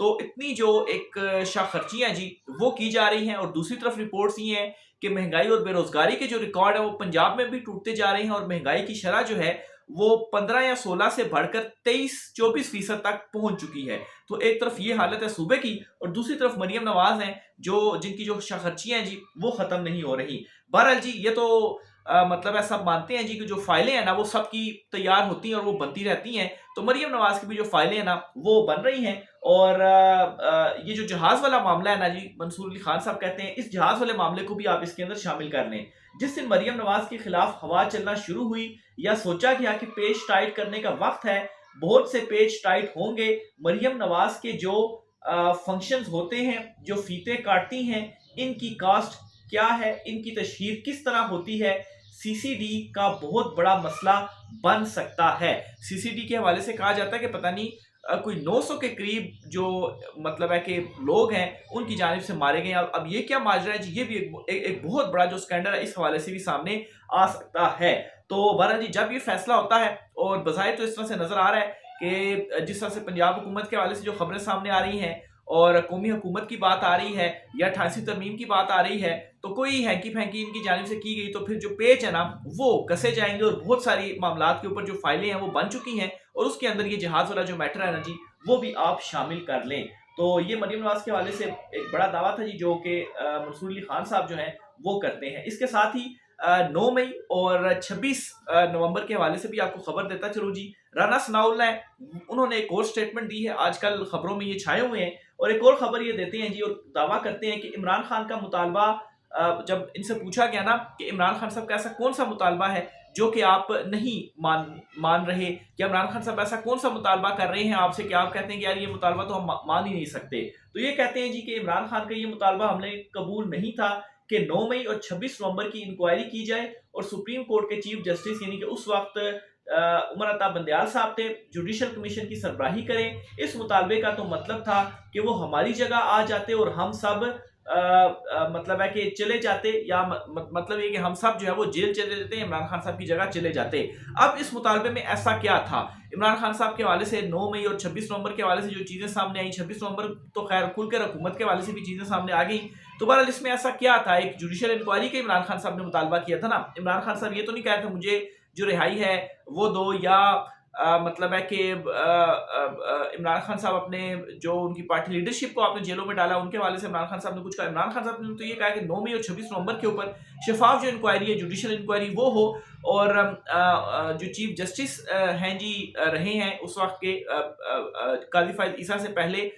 تو اتنی جو ایک شاہ خرچیاں جی وہ کی جا رہی ہیں، اور دوسری طرف رپورٹس یہ ہیں کہ مہنگائی اور بے روزگاری کے جو ریکارڈ ہیں وہ پنجاب میں بھی ٹوٹتے جا رہے ہیں، اور مہنگائی کی شرح جو ہے وہ 15 یا 16 سے بڑھ کر 23-24% تک پہنچ چکی ہے۔ تو ایک طرف یہ حالت ہے صوبے کی، اور دوسری طرف مریم نواز ہیں جن کی جو شاہ خرچیاں ہیں جی وہ ختم نہیں ہو رہی۔ بہرحال جی یہ تو مطلب ہے سب مانتے ہیں جی کہ جو فائلیں ہیں نا وہ سب کی تیار ہوتی ہیں اور وہ بنتی رہتی ہیں، تو مریم نواز کی بھی جو فائلیں ہیں نا وہ بن رہی ہیں۔ اور یہ جو جہاز والا معاملہ ہے نا جی، منصور علی خان صاحب کہتے ہیں اس جہاز والے معاملے کو بھی آپ اس کے اندر شامل کر لیں۔ جس دن مریم نواز کے خلاف ہوا چلنا شروع ہوئی یا سوچا گیا کہ پیج ٹائٹ کرنے کا وقت ہے، بہت سے پیج ٹائٹ ہوں گے۔ مریم نواز کے جو فنکشنز ہوتے ہیں، جو فیتے کاٹتی ہیں، ان کی کاسٹ کیا ہے، ان کی تشہیر کس طرح ہوتی ہے، سی سی ڈی کا بہت بڑا مسئلہ بن سکتا ہے۔ سی سی ڈی کے حوالے سے کہا جاتا ہے کہ پتہ نہیں کوئی 900 کے قریب جو مطلب ہے کہ لوگ ہیں ان کی جانب سے مارے گئے ہیں۔ اب یہ کیا ماجرا ہے جی، یہ بھی ایک بہت بڑا جو سکینڈل ہے اس حوالے سے بھی سامنے آ سکتا ہے۔ تو بہرحال جی جب یہ فیصلہ ہوتا ہے، اور بظاہر تو اس طرح سے نظر آ رہا ہے کہ جس طرح سے پنجاب حکومت کے حوالے سے جو خبریں سامنے آ رہی ہیں اور قومی حکومت کی بات آ رہی ہے یا 88 ترمیم کی بات آ رہی ہے، تو کوئی ہینکی پھینکی ان کی جانب سے کی گئی تو پھر جو پیج ہے نا وہ کسے جائیں گے، اور بہت ساری معاملات کے اوپر جو فائلیں ہیں وہ بن چکی ہیں، اور اس کے اندر یہ جہاز والا جو میٹر ہے نا جی وہ بھی آپ شامل کر لیں۔ تو یہ مریم نواز کے حوالے سے ایک بڑا دعویٰ تھا جی جو کہ منصور علی خان صاحب جو ہیں وہ کرتے ہیں۔ اس کے ساتھ ہی 9 مئی اور 26 نومبر کے حوالے سے بھی آپ کو خبر دیتا چلوں جی، رانا ثناء اللہ انہوں نے ایک اور سٹیٹمنٹ دی ہے، آج کل خبروں میں یہ چھائے ہوئے ہیں، اور ایک اور خبر یہ دیتے ہیں جی اور دعویٰ کرتے ہیں کہ عمران خان کا مطالبہ، جب ان سے پوچھا گیا نا کہ عمران خان صاحب کا ایسا کون سا مطالبہ ہے جو کہ آپ نہیں مان رہے، کہ عمران خان صاحب ایسا کون سا مطالبہ کر رہے ہیں آپ سے کہ آپ کہتے ہیں کہ یار یہ مطالبہ تو ہم مان ہی نہیں سکتے، تو یہ کہتے ہیں جی کہ عمران خان کا یہ مطالبہ ہم نے قبول نہیں تھا کہ 9 مئی اور 26 نومبر کی انکوائری کی جائے، اور سپریم کورٹ کے چیف جسٹس یعنی کہ اس وقت عمر عطا بندیال صاحب تھے، جوڈیشل کمیشن کی سربراہی کریں۔ اس مطالبے کا تو مطلب تھا کہ وہ ہماری جگہ آ جاتے اور ہم سب مطلب ہے کہ چلے جاتے، یا مطلب یہ کہ ہم سب جو ہے وہ جیل چلے جاتے، عمران خان صاحب کی جگہ چلے جاتے۔ اب اس مطالبے میں ایسا کیا تھا عمران خان صاحب کے حوالے سے؟ 9 مئی اور 26 نومبر کے حوالے سے جو چیزیں سامنے آئیں، 26 نومبر تو خیر کھل کر حکومت کے حوالے سے بھی چیزیں سامنے آ گئیں، تو بہرحال اس میں ایسا کیا تھا؟ ایک جوڈیشل انکوائری کا عمران خان صاحب نے مطالبہ کیا تھا نا۔ عمران خان صاحب یہ تو نہیں کہہ رہے تھے مجھے جو رہائی ہے وہ دو، یا مطلب ہے کہ عمران خان صاحب اپنے جو ان کی پارٹی لیڈرشپ کو آپ نے جیلوں میں ڈالا، ان کے حوالے سے عمران خان صاحب نے کچھ کہا؟ عمران خان صاحب نے تو یہ کہا کہ 9 مئی اور 26 نومبر کے اوپر شفاف جو انکوائری ہے، جوڈیشل انکوائری وہ ہو، اور جو چیف جسٹس ہیں جی رہے ہیں اس وقت کے قاضی فائز عیسیٰ سے پہلے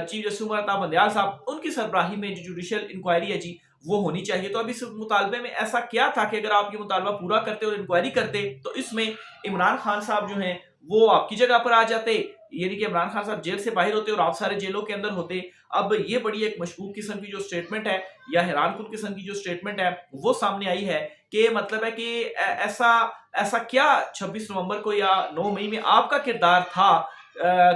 چیف جسٹس عمر عطا بندیال صاحب، ان کی سربراہی میں جو جوڈیشل انکوائری ہے جی وہ ہونی چاہیے۔ تو اب اس مطالبے میں ایسا کیا تھا کہ اگر آپ یہ مطالبہ پورا کرتے اور انکوائری کرتے تو اس میں عمران خان صاحب جو ہیں وہ آپ کی جگہ پر آ جاتے، یعنی کہ عمران خان صاحب جیل سے باہر ہوتے اور آپ سارے جیلوں کے اندر ہوتے۔ اب یہ بڑی ایک مشکوک قسم کی جو سٹیٹمنٹ ہے یا حیران کن قسم کی جو سٹیٹمنٹ ہے وہ سامنے آئی ہے، کہ مطلب ہے کہ ایسا کیا 26 نومبر کو یا 9 مئی میں آپ کا کردار تھا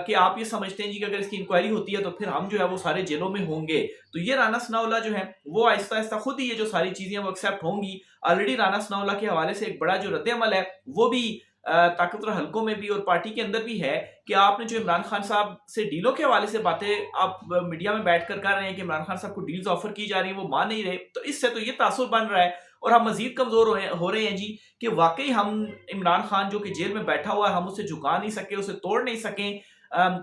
کہ آپ یہ سمجھتے ہیں جی کہ اگر اس کی انکوائری ہوتی ہے تو پھر ہم جو ہے وہ سارے جیلوں میں ہوں گے۔ تو یہ رانا ثناء اللہ جو ہے وہ آہستہ آہستہ خود ہی یہ جو ساری چیزیں وہ ایکسیپٹ ہوں گی۔ آلریڈی رانا ثناء اللہ کے حوالے سے ایک بڑا جو رد عمل ہے وہ بھی طاقتور حلقوں میں بھی اور پارٹی کے اندر بھی ہے، کہ آپ نے جو عمران خان صاحب سے ڈیلوں کے حوالے سے باتیں آپ میڈیا میں بیٹھ کر رہے ہیں کہ عمران خان صاحب کو ڈیلز آفر کی جا رہی ہیں، وہ مان نہیں رہے، تو اس سے تو یہ تاثر بن رہا ہے اور ہم مزید کمزور ہو رہے ہیں جی، کہ واقعی ہم عمران خان جو کہ جیل میں بیٹھا ہوا ہے ہم اسے جھکا نہیں سکے، اسے توڑ نہیں سکیں،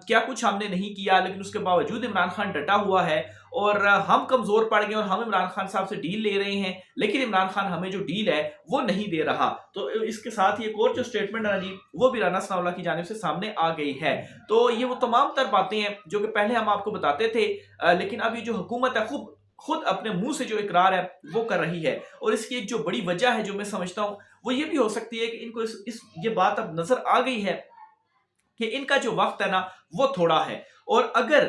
کیا کچھ ہم نے نہیں کیا، لیکن اس کے باوجود عمران خان ڈٹا ہوا ہے اور ہم کمزور پڑ گئے اور ہم عمران خان صاحب سے ڈیل لے رہے ہیں، لیکن عمران خان ہمیں جو ڈیل ہے وہ نہیں دے رہا۔ تو اس کے ساتھ ایک اور جو سٹیٹمنٹ ہے جی وہ بھی رانا ثناء اللہ کی جانب سے سامنے آ گئی ہے۔ تو یہ وہ تمام تر باتیں ہیں جو کہ پہلے ہم آپ کو بتاتے تھے، لیکن اب یہ جو حکومت ہے خود اپنے منہ سے جو اقرار ہے وہ کر رہی ہے، اور اس کی ایک جو بڑی وجہ ہے جو میں سمجھتا ہوں وہ یہ بھی ہو سکتی ہے کہ ان کو یہ بات اب نظر آ گئی ہے کہ ان کا جو وقت ہے نا وہ تھوڑا ہے، اور اگر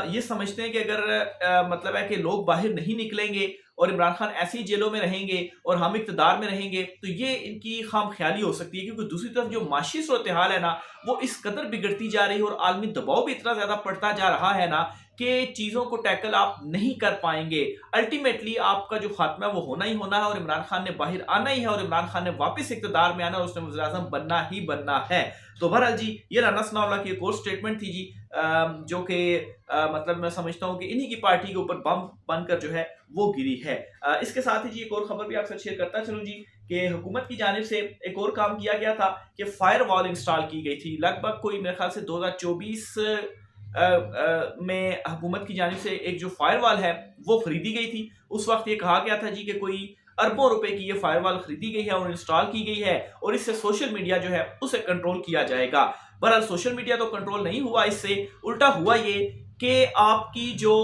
یہ سمجھتے ہیں کہ اگر مطلب ہے کہ لوگ باہر نہیں نکلیں گے اور عمران خان ایسی جیلوں میں رہیں گے اور ہم اقتدار میں رہیں گے تو یہ ان کی خام خیالی ہو سکتی ہے، کیونکہ دوسری طرف جو معاشی صورتحال ہے نا وہ اس قدر بگڑتی جا رہی ہے اور عالمی دباؤ بھی اتنا زیادہ پڑتا جا رہا ہے نا کہ چیزوں کو ٹیکل آپ نہیں کر پائیں گے۔ الٹیمیٹلی آپ کا جو خاتمہ ہے وہ ہونا ہی ہونا ہے، اور عمران خان نے باہر آنا ہی ہے، اور عمران خان نے واپس اقتدار میں آنا اور اس نے وزیر اعظم بننا ہی بننا ہے۔ تو بہرحال جی یہ رانا ثناء اللہ کی ایک اور سٹیٹمنٹ تھی جی جو کہ مطلب میں سمجھتا ہوں کہ انہی کی پارٹی کے اوپر بم بن کر جو ہے وہ گری ہے۔ اس کے ساتھ ہی جی ایک اور خبر بھی آپ سے شیئر کرتا چلوں جی کہ حکومت کی جانب سے ایک اور کام کیا گیا تھا کہ فائر وال انسٹال کی گئی تھی، لگ بھگ کوئی میرے خیال سے 2024 میں حکومت کی جانب سے ایک جو فائر وال ہے وہ خریدی گئی تھی۔ اس وقت یہ کہا گیا تھا جی کہ کوئی اربوں روپے کی یہ فائر وال خریدی گئی ہے اور انسٹال کی گئی ہے اور اس سے سوشل میڈیا جو ہے اسے کنٹرول کیا جائے گا۔ بہرحال سوشل میڈیا تو کنٹرول نہیں ہوا، اس سے الٹا ہوا یہ کہ آپ کی جو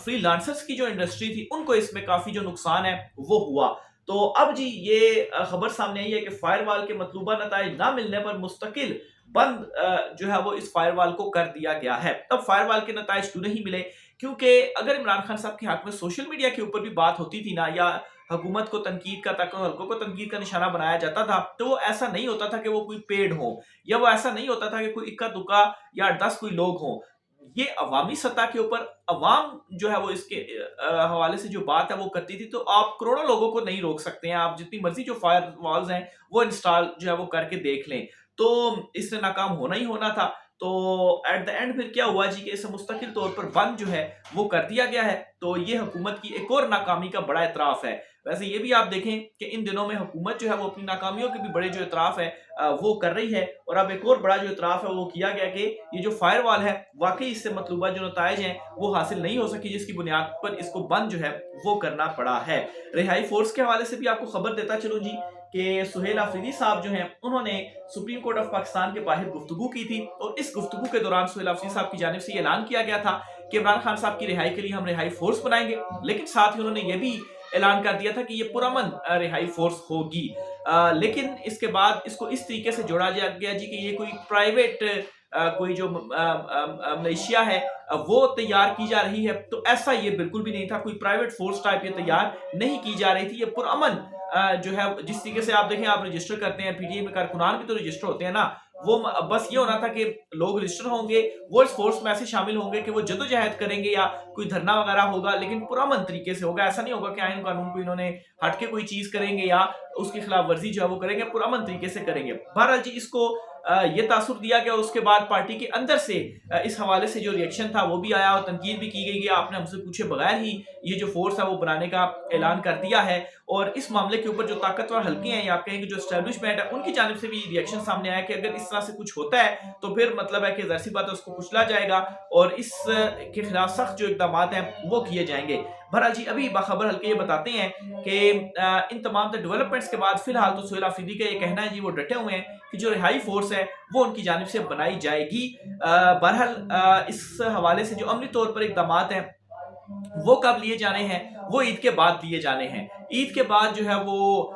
فری لانسرز کی جو انڈسٹری تھی ان کو اس میں کافی جو نقصان ہے وہ ہوا۔ تو اب جی یہ خبر سامنے آئی ہے کہ فائر وال کے مطلوبہ نتائج نہ ملنے پر مستقل بند جو ہے وہ اس فائر وال کو کر دیا گیا ہے۔ اب فائر وال کے نتائج کیوں نہیں ملے؟ کیونکہ اگر عمران خان صاحب کے حق میں سوشل میڈیا کے اوپر بھی بات ہوتی تھی نا، یا حکومت کو تنقید کا تک حلقوں کو تنقید کا نشانہ بنایا جاتا تھا، تو وہ ایسا نہیں ہوتا تھا کہ وہ کوئی پیڈ ہو، یا وہ ایسا نہیں ہوتا تھا کہ کوئی اکا دکا یا 10 کوئی لوگ ہوں۔ یہ عوامی سطح کے اوپر عوام جو ہے وہ اس کے حوالے سے جو بات ہے وہ کرتی تھی، تو آپ کروڑوں لوگوں کو نہیں روک سکتے ہیں، آپ جتنی مرضی جو فائر والز ہیں وہ انسٹال جو ہے وہ کر کے دیکھ لیں، تو اس سے ناکام ہونا ہی ہونا تھا۔ تو ایٹ دا اینڈ پھر کیا ہوا جی کہ اسے مستقل طور پر بند جو ہے وہ کر دیا گیا ہے۔ تو یہ حکومت کی ایک اور ناکامی کا بڑا اعتراف ہے۔ ویسے یہ بھی آپ دیکھیں کہ ان دنوں میں حکومت جو ہے وہ اپنی ناکامیوں کے بھی بڑے جو اعتراف ہے وہ کر رہی ہے، اور اب ایک اور بڑا جو اعتراف ہے وہ کیا گیا کہ یہ جو فائر وال ہے واقعی اس سے مطلوبہ جو نتائج ہیں وہ حاصل نہیں ہو سکی، جس کی بنیاد پر اس کو بند جو ہے وہ کرنا پڑا ہے۔ رہائی فورس کے حوالے سے بھی آپ کو خبر دیتا چلوں جی کہ سہیل آفریدی صاحب جو ہیں انہوں نے سپریم کورٹ آف پاکستان کے باہر گفتگو کی تھی، اور اس گفتگو کے دوران سہیل آفریدی صاحب کی جانب سے یہ اعلان کیا گیا تھا کہ عمران خان صاحب کی رہائی کے لیے ہم رہائی فورس بنائیں گے، لیکن ساتھ ہی انہوں نے یہ بھی اعلان کر دیا تھا کہ یہ پرامن رہائی فورس ہوگی۔ لیکن اس کے بعد اس کو اس طریقے سے جوڑا گیا جی کہ یہ کوئی پرائیویٹ کوئی جو ملیشیا ہے وہ تیار کی جا رہی ہے، تو ایسا یہ بالکل بھی نہیں تھا، کوئی پرائیویٹ فورس ٹائپ یہ تیار نہیں کی جا رہی تھی، یہ پرامن جو ہے جس طریقے سے آپ دیکھیں آپ رجسٹر کرتے ہیں، پی ٹی اے میں کارکنان بھی تو رجسٹر ہوتے ہیں نا، وہ بس یہ ہونا تھا کہ لوگ رجسٹر ہوں گے، وہ اس فورس میں ایسے شامل ہوں گے کہ وہ جدوجہد کریں گے یا کوئی دھرنا وغیرہ ہوگا، لیکن پرامن طریقے سے ہوگا، ایسا نہیں ہوگا کہ آئین قانون کو انہوں نے ہٹ کے کوئی چیز کریں گے یا اس کی خلاف ورزی جو ہے وہ کریں گے، پرامن طریقے سے کریں گے۔ بہرحال جی اس کو یہ تاثر دیا گیا، اور اس کے بعد پارٹی کے اندر سے اس حوالے سے جو ریئیکشن تھا وہ بھی آیا اور تنقید بھی کی گئی کہ آپ نے ہم سے پوچھے بغیر ہی یہ جو فورس ہے وہ بنانے کا اعلان کر دیا ہے، اور اس معاملے کے اوپر جو طاقتور حلقے ہیں یا آپ کہیں کہ جو اسٹیبلشمنٹ ہے ان کی جانب سے بھی ریئیکشن سامنے آیا کہ اگر اس طرح سے کچھ ہوتا ہے تو پھر مطلب ہے کہ ظاہر سی بات ہے اس کو کچلا جائے گا اور اس کے خلاف سخت جو اقدامات ہیں وہ کیے جائیں گے۔ بہرحال جی ابھی باخبر حلقے یہ بتاتے ہیں کہ ان تمام ڈیولپمنٹس کے بعد فی الحال تو سہیل آفریدی کا یہ کہنا ہے جی وہ ڈٹے ہوئے ہیں کہ جو رہائی فورس ہے وہ ان کی جانب سے بنائی جائے گی۔ بہرحال اس حوالے سے جو عملی طور پر اقدامات ہیں وہ کب لیے جانے ہیں؟ وہ عید کے بعد دیے جانے ہیں۔ عید کے بعد جو ہے وہ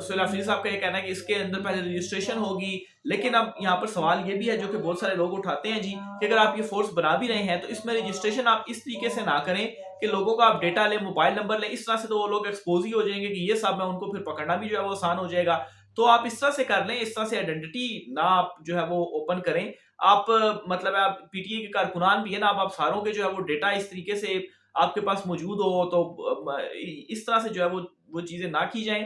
سہیل آفریدی صاحب کا یہ کہنا ہے کہ اس کے اندر پہلے رجسٹریشن ہوگی، لیکن اب یہاں پر سوال یہ بھی ہے جو کہ بہت سارے لوگ اٹھاتے ہیں جی کہ اگر آپ یہ فورس بنا بھی رہے ہیں تو اس میں رجسٹریشن آپ اس طریقے سے نہ کریں کہ لوگوں کا آپ ڈیٹا لیں، موبائل نمبر لیں، اس طرح سے تو وہ لوگ ایکسپوز ہی ہو جائیں گے کہ یہ سب میں ان کو پھر پکڑنا بھی جو ہے وہ آسان ہو جائے گا۔ تو آپ اس طرح سے کر لیں، اس طرح سے آئیڈینٹی نہ آپ جو ہے وہ اوپن کریں۔ آپ مطلب ہے آپ پی ٹی اے کے کارکنان بھی ہیں نا، آپ ساروں کے جو ہے وہ ڈیٹا اس طریقے سے آپ کے پاس موجود ہو تو اس طرح سے جو ہے وہ چیزیں نہ کی جائیں،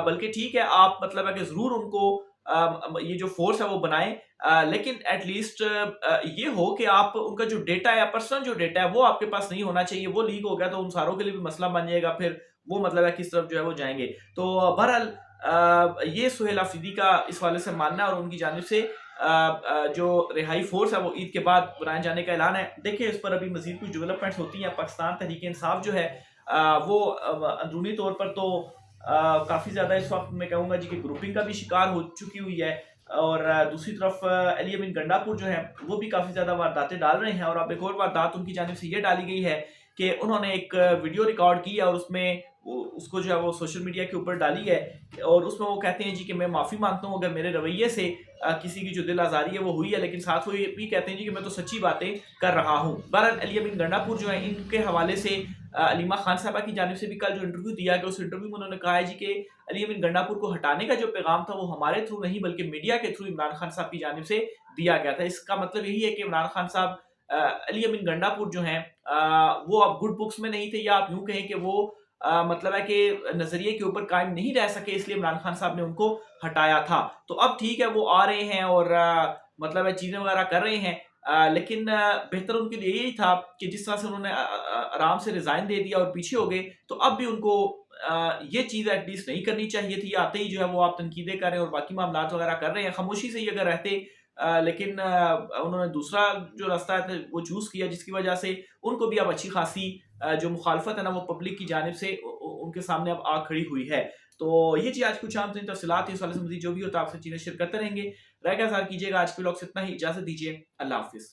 بلکہ ٹھیک ہے آپ مطلب ہے کہ ضرور ان کو یہ جو فورس ہے وہ بنائیں، لیکن ایٹ لیسٹ یہ ہو کہ آپ ان کا جو ڈیٹا ہے، پرسنل جو ڈیٹا ہے وہ آپ کے پاس نہیں ہونا چاہیے، وہ لیک ہو گیا تو ان ساروں کے لیے بھی مسئلہ بن جائے گا، پھر وہ مطلب ہے کس طرف جو ہے وہ جائیں گے۔ تو بہرحال یہ سہیل آفریدی کا اس والے سے ماننا ہے، اور ان کی جانب سے جو رہائی فورس ہے وہ عید کے بعد بنائے جانے کا اعلان ہے۔ دیکھیں اس پر ابھی مزید کچھ ڈیولپمنٹس ہوتی ہیں۔ پاکستان تحریک انصاف جو ہے وہ اندرونی طور پر تو کافی زیادہ اس وقت میں کہوں گا جی کہ گروپنگ کا بھی شکار ہو چکی ہوئی ہے، اور دوسری طرف علی امین گنڈا پور جو ہے وہ بھی کافی زیادہ وارداتیں ڈال رہے ہیں، اور اب ایک اور واردات ان کی جانب سے یہ ڈالی گئی ہے کہ انہوں نے ایک ویڈیو ریکارڈ کی ہے اور اس میں اس کو جو ہے وہ سوشل میڈیا کے اوپر ڈالی ہے، اور اس میں وہ کہتے ہیں جی کہ میں معافی مانگتا ہوں اگر میرے رویے سے کسی کی جو دل آزاری ہے وہ ہوئی ہے، لیکن ساتھ وہ یہ بھی کہتے ہیں جی کہ میں تو سچی باتیں کر رہا ہوں۔ بہرحال علی امین گنڈا پور جو ہے ان کے حوالے سے علیمہ خان صاحبہ کی جانب سے بھی کل جو انٹرویو دیا گیا، اس انٹرویو میں انہوں نے کہا ہے جی کہ علی امین گنڈا پور کو ہٹانے کا جو پیغام تھا وہ ہمارے تھرو نہیں بلکہ میڈیا کے تھرو عمران خان صاحب کی جانب سے دیا گیا تھا۔ اس کا مطلب یہی ہے کہ عمران خان صاحب علی امین گنڈا پور جو ہیں وہ اب گڈ بکس میں نہیں تھے، یا آپ یوں کہیں کہ وہ مطلب ہے کہ نظریے کے اوپر قائم نہیں رہ سکے، اس لیے عمران خان صاحب نے ان کو ہٹایا تھا۔ تو اب ٹھیک ہے وہ آ رہے ہیں اور مطلب ہے چیزیں وغیرہ کر رہے ہیں، لیکن بہتر ان کے لیے یہی تھا کہ جس طرح سے انہوں نے آرام سے ریزائن دے دیا اور پیچھے ہو گئے، تو اب بھی ان کو یہ چیز ایٹ لیسٹ نہیں کرنی چاہیے تھی. آتے ہی جو ہے وہ آپ تنقیدیں کر رہے ہیں اور باقی معاملات وغیرہ کر رہے ہیں. خاموشی سے ہی اگر رہتے، لیکن انہوں نے دوسرا جو راستہ ہے وہ چوز کیا، جس کی وجہ سے ان کو بھی اب اچھی خاصی جو مخالفت ہے نا وہ پبلک کی جانب سے ان کے سامنے اب آ کھڑی ہوئی ہے. تو یہ چیز آج کچھ عام ترین تفصیلات اس حوالے سے مزید جو بھی ہوتا ہے آپ سے چیزیں شیئر کرتے رہیں گے. رائے کا اظہار کیجیے گا. آج کے ولاگ سے اتنا ہی. اجازت دیجیے. اللہ حافظ.